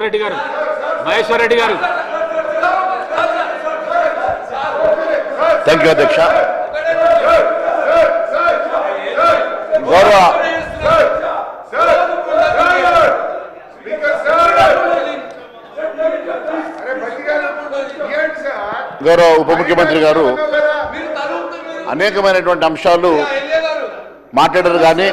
రెడ్డి గారు మహేశ్వర్ రెడ్డి గారు thank you అధ్యక్ష. గౌరవ ఉప ముఖ్యమంత్రి గారు అనేకమైనటువంటి అంశాలు మాట్లాడారు, కానీ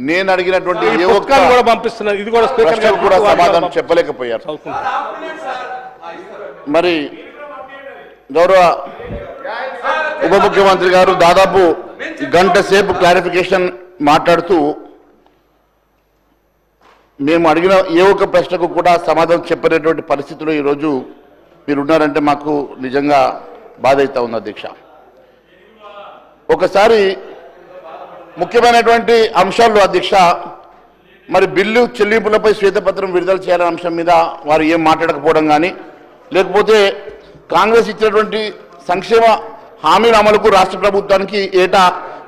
నేను అడిగినటువంటి ఏ ఒక్క కూడా పంపిస్తున్నారు, ఇది కూడా స్పీకర్ కూడా సమాధానం చెప్పలేకపోయారు. మరి గౌరవ ఉప ముఖ్యమంత్రి గారు దాదాపు గంట సేపు క్లారిఫికేషన్ మాట్లాడుతూ మేము అడిగిన ఏ ఒక్క ప్రశ్నకు కూడా సమాధానం చెప్పలేటువంటి పరిస్థితుల్లో ఈరోజు మీరు ఉన్నారంటే మాకు నిజంగా బాధ అవుతా ఉంది అధ్యక్ష. ఒకసారి ముఖ్యమైనటువంటి అంశాల్లో అధ్యక్ష, మరి బిల్లు చెల్లింపులపై శ్వేతపత్రం విడుదల చేయాలనే అంశం మీద వారు ఏం మాట్లాడకపోవడం కానీ, లేకపోతే కాంగ్రెస్ ఇచ్చినటువంటి సంక్షేమ హామీల అమలుకు రాష్ట్ర ప్రభుత్వానికి ఏటా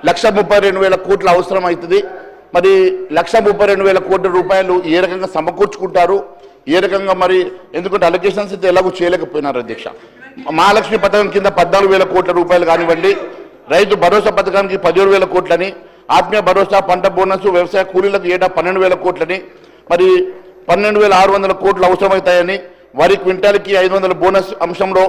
132,000 కోట్ల అవసరం అవుతుంది. మరి 132,000 కోట్ల రూపాయలు ఏ రకంగా సమకూర్చుకుంటారు, ఏ రకంగా మరి ఎందుకంటే అలొకేషన్స్ అయితే ఎలాగో చేయలేకపోయినారు అధ్యక్ష. మహాలక్ష్మి పథకం కింద 14,000 కోట్ల రూపాయలు కానివ్వండి, రైతు భరోసా పథకానికి 17,000 కోట్లని, ఆత్మీయ భరోసా, పంట బోనస్, వ్యవసాయ కూలీలకు ఏటా 12,000 కోట్లని, మరి 12,600 కోట్లు అవసరమవుతాయని, వరి క్వింటాల్కి 500 బోనస్ అంశంలో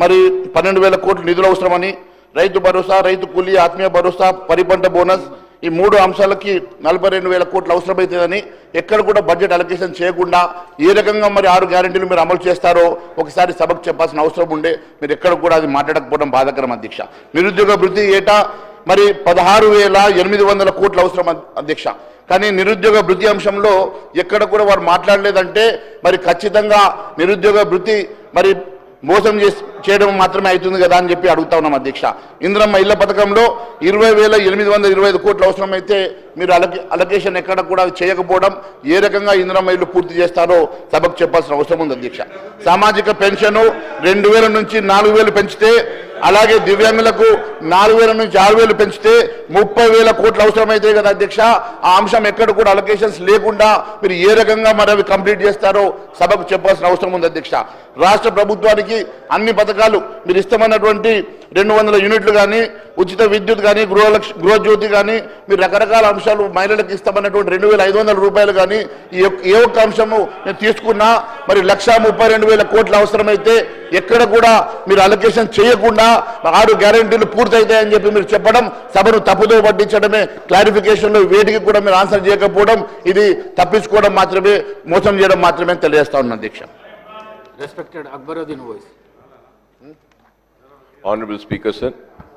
మరి 12,000 కోట్లు నిధులు అవసరమని, రైతు భరోసా, రైతు కూలీ, ఆత్మీయ భరోసా, వరి పంట బోనస్ ఈ 3 అంశాలకి 42,000 కోట్లు అవసరమవుతుందని ఎక్కడ కూడా బడ్జెట్ అలొకేషన్ చేయకుండా ఏ రకంగా మరి 6 గ్యారెంటీలు మీరు అమలు చేస్తారో ఒకసారి సభకు చెప్పాల్సిన అవసరం ఉండే మీరు ఎక్కడ కూడా అది మాట్లాడకపోవడం బాధాకరం అధ్యక్ష. నిరుద్యోగ భృతి ఏటా మరి 16,800 కోట్లు అవసరం అధ్యక్ష. కానీ నిరుద్యోగ భృతి అంశంలో ఎక్కడ కూడా వారు మాట్లాడలేదంటే మరి ఖచ్చితంగా నిరుద్యోగ భృతి మరి మోసం చేయడం మాత్రమే అవుతుంది కదా అని చెప్పి అడుగుతా ఉన్నాం అధ్యక్ష. ఇందిరమ్మ ఇళ్ల పథకంలో 20,825 కోట్లు అవసరమైతే మీరు అలొకేషన్ ఎక్కడ కూడా చేయకపోవడం, ఏ రకంగా ఇందిరమ్మ ఇల్లు పూర్తి చేస్తారో సభకు చెప్పాల్సిన అవసరం ఉంది అధ్యక్ష. సామాజిక పెన్షన్ 2,000 నుంచి 4,000 పెంచితే, అలాగే దివ్యాంగులకు 4,000 నుంచి 6,000 పెంచితే 30,000 కోట్లు అవసరమైతే కదా అధ్యక్ష. ఆ అంశం ఎక్కడ కూడా అలొకేషన్స్ లేకుండా మీరు ఏ రకంగా మరి అవి కంప్లీట్ చేస్తారో సభకు చెప్పాల్సిన అవసరం ఉంది అధ్యక్ష. రాష్ట్ర ప్రభుత్వానికి అన్ని పథకాలు మీరు ఇస్తామన్నటువంటి 200 యూనిట్లు కానీ, ఉచిత విద్యుత్ కానీ, గృహజ్యోతి కానీ, మీరు రకరకాల అంశాలు మహిళలకు ఇస్తామన్నటువంటి 2,500 రూపాయలు కానీ, ఏ ఒక్క అంశము నేను తీసుకున్నా మరి 132,000 కోట్లు అవసరమైతే ఎక్కడ కూడా మీరు అలొకేషన్ చేయకుండా 6 గ్యారెంటీలు పూర్తయితాయని చెప్పి మీరు చెప్పడం సభను తప్పుదో పట్టించడమే. క్లారిఫికేషన్లో వేటికి కూడా మీరు ఆన్సర్ చేయకపోవడం ఇది తప్పించుకోవడం మాత్రమే, మోసం చేయడం మాత్రమే తెలియజేస్తా ఉన్నాను అధ్యక్ష. Respected Akbaruddin voice. Honorable Speaker, sir.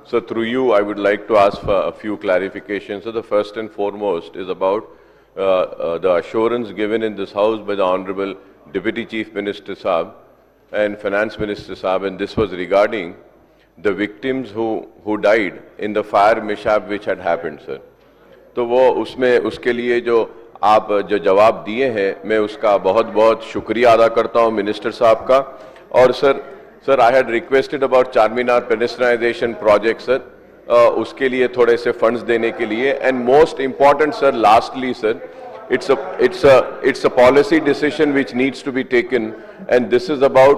So through you, I would like to ask for a few clarifications. So the first and foremost is about the assurance given in this House by the Honorable Deputy Chief Minister Saab and Finance Minister Saab, and this was regarding the victims who died in the fire mishap which had happened, sir. तो वो उसमें उसके लिए जो आप जो जवाब दिए हैं, मैं उसका बहुत बहुत शुक्रिया अदा करता हूँ मिनिस्टर साहब का. और sir I had requested about Charminar pedestrianization project sir, उसके लिए थोड़े से फंड्स देने के लिए. And most important sir, lastly sir, it's a policy decision which needs to be taken, and this is about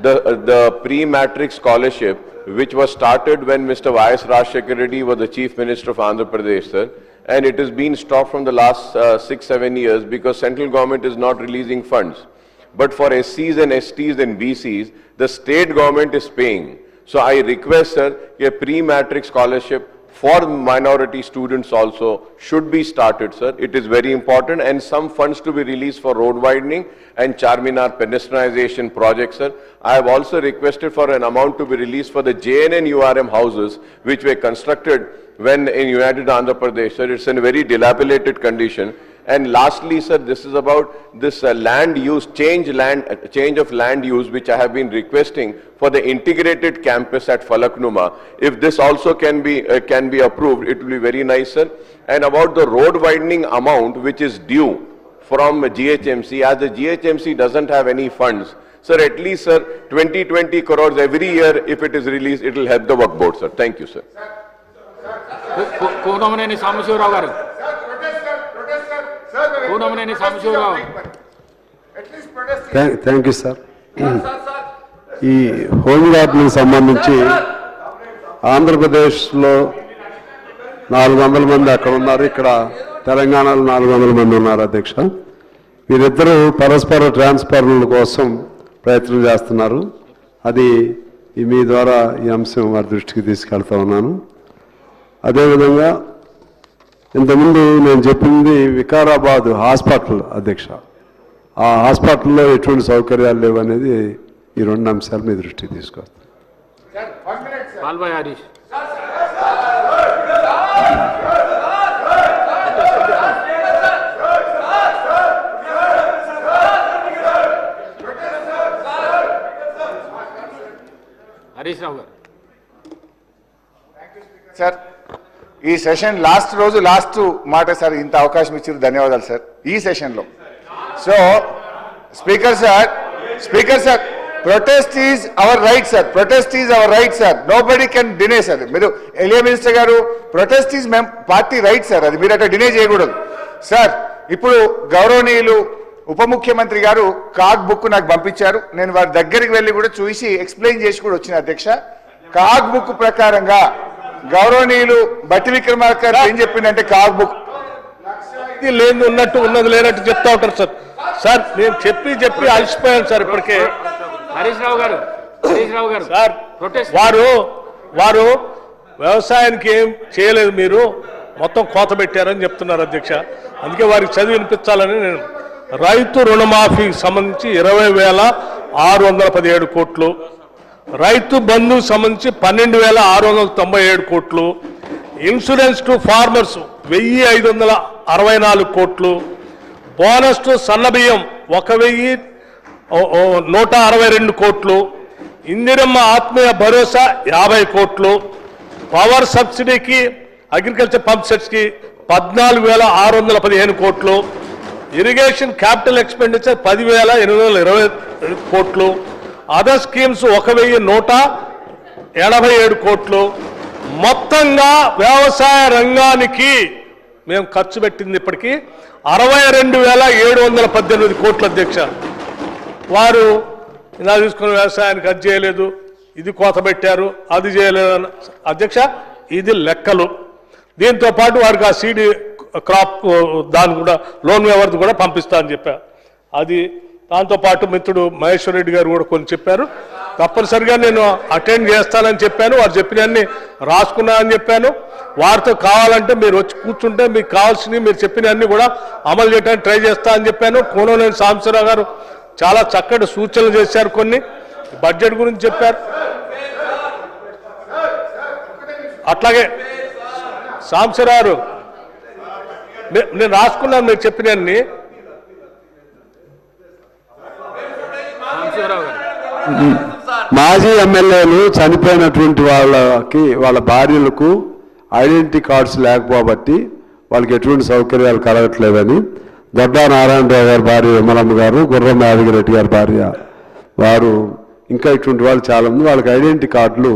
the pre-matric scholarship which was started when Mr. Y.S. Rajshekar Reddy was the Chief Minister of Andhra Pradesh, sir. And it has been stopped from the last 6-7 years because central government is not releasing funds. But for SCs and STs and BCs, the state government is paying. So I request, sir, a pre-matric scholarship for minority students also should be started, sir. It is very important, and some funds to be released for road widening and Charminar pedestrianization projects, sir. I have also requested for an amount to be released for the JNN URM houses which were constructed when in United Andhra Pradesh, sir. It's in a very dilapidated condition. And lastly, sir, this is about this land use, change of land use, which I have been requesting for the integrated campus at Falaknuma. If this also can be approved, it will be very nice, sir. And about the road widening amount which is due from GHMC, as the GHMC doesn't have any funds, sir, at least, sir, 20 crores every year, if it is released, it will help the work board, sir. Thank you, sir. Thank you sir. ఈ హోంగార్డులకు సంబంధించి ఆంధ్రప్రదేశ్లో 400 మంది అక్కడ ఉన్నారు, ఇక్కడ తెలంగాణలో 400 మంది ఉన్నారు అధ్యక్ష. వీరిద్దరూ పరస్పర ట్రాన్స్ఫర్ల కోసం ప్రయత్నం చేస్తున్నారు. అది మీ ద్వారా ఈ అంశం వారి దృష్టికి తీసుకెళ్తా ఉన్నాను. అదేవిధంగా ఇంతకుముందు నేను చెప్పింది వికారాబాద్ హాస్పిటల్ అధ్యక్ష. ఆ హాస్పిటల్లో ఎటువంటి సౌకర్యాలు లేవు అనేది ఈ 2 అంశాలు మీ దృష్టికి తీసుకొస్తాను. పాల్వాయి హరీష్. హరీష్ రావు గారు. సార్, ఈ సెషన్ లాస్ట్ మాట సార్, ఇంత అవకాశం ఇచ్చారు, ధన్యవాదాలు సార్. ఈ సెషన్లో so speaker sir, protest is our right sir, nobody can డినే sir. మీరు ఎలియా మినిస్టర్ గారు, protest is party right sir, అది మీరు అట్లా డినే చేయకూడదు సార్. ఇప్పుడు గౌరవనీయులు ఉప ముఖ్యమంత్రి గారు కాగ్ బుక్ నాకు పంపించారు. నేను వారి దగ్గరికి వెళ్ళి కూడా చూసి ఎక్స్ప్లెయిన్ చేసి కూడా వచ్చిన అధ్యక్ష. కాగ్ బుక్ ప్రకారంగా గౌరవనీయులు బట్టి విక్రమార్క ఏం చెప్పిందంటే, కాగ్ బుక్ లేదు ఉన్నట్టు ఉన్నది లేనట్టు చెప్తా ఉంటారు సార్. సార్ నేను చెప్పి అలసిపోయాను సార్ ఇప్పటికే. హరీష్ రావు గారు సార్ వారు వ్యవసాయానికి ఏం చేయలేదు, మీరు మొత్తం కోత పెట్టారని చెప్తున్నారు అధ్యక్ష. అందుకే వారికి చదివి వినిపించాలని నేను. రైతు రుణమాఫీకి సంబంధించి 20,617 కోట్లు, రైతు బంధుకు సంబంధించి 12,697 కోట్లు, ఇన్సూరెన్స్ టు ఫార్మర్స్ 1,564 కోట్లు, బోనస్ టు సన్నబియ్యం 1,162 కోట్లు, ఇందిరమ్మ ఆత్మీయ భరోసా 50 కోట్లు, పవర్ సబ్సిడీకి అగ్రికల్చర్ పంప్ సెట్స్కి 14,615 కోట్లు, ఇరిగేషన్ క్యాపిటల్ ఎక్స్పెండిచర్ 10,820 కోట్లు, అదర్ స్కీమ్స్ 1,187 కోట్లు. మొత్తంగా వ్యవసాయ రంగానికి మేము ఖర్చు పెట్టింది ఇప్పటికీ 62,718 కోట్ల అధ్యక్ష. వారు ఇలా తీసుకున్న వ్యవసాయానికి అది చేయలేదు, ఇది కోత పెట్టారు, అది చేయలేదు అధ్యక్ష. ఇది లెక్కలు. దీంతో పాటు వారికి ఆ సీడీ క్రాప్ దాని కూడా లోన్ వ్యవస్థ కూడా పంపిస్తా అని చెప్పారు. అది దాంతోపాటు మిత్రుడు మహేశ్వర్ రెడ్డి గారు కూడా కొన్ని చెప్పారు. తప్పనిసరిగా నేను అటెండ్ చేస్తానని చెప్పాను. వారు చెప్పినవన్నీ రాసుకున్నా అని చెప్పాను. వారితో కావాలంటే మీరు వచ్చి కూర్చుంటే మీకు కావాల్సినవి మీరు చెప్పినవన్నీ కూడా అమలు చేయడానికి ట్రై చేస్తా అని చెప్పాను. కోననేని సాంబశివరావు గారు చాలా చక్కటి సూచనలు చేశారు, కొన్ని బడ్జెట్ గురించి చెప్పారు. అట్లాగే సాంబశివరావు గారు నేను రాసుకున్నాను మీరు చెప్పినవన్నీ. మాజీ ఎమ్మెల్యేలు చనిపోయినటువంటి వాళ్ళ భార్యలకు ఐడెంటిటీ కార్డ్స్ లేకపోబట్టి వాళ్ళకి ఎటువంటి సౌకర్యాలు కలగట్లేదని దొడ్డా నారాయణరావు గారి భార్య విమలమ్మ గారు, గుర్రం యాదగిరెడ్డి గారి భార్య వారు, ఇంకా ఇటువంటి వాళ్ళు చాలా మంది వాళ్ళకి ఐడెంటిటీ కార్డులు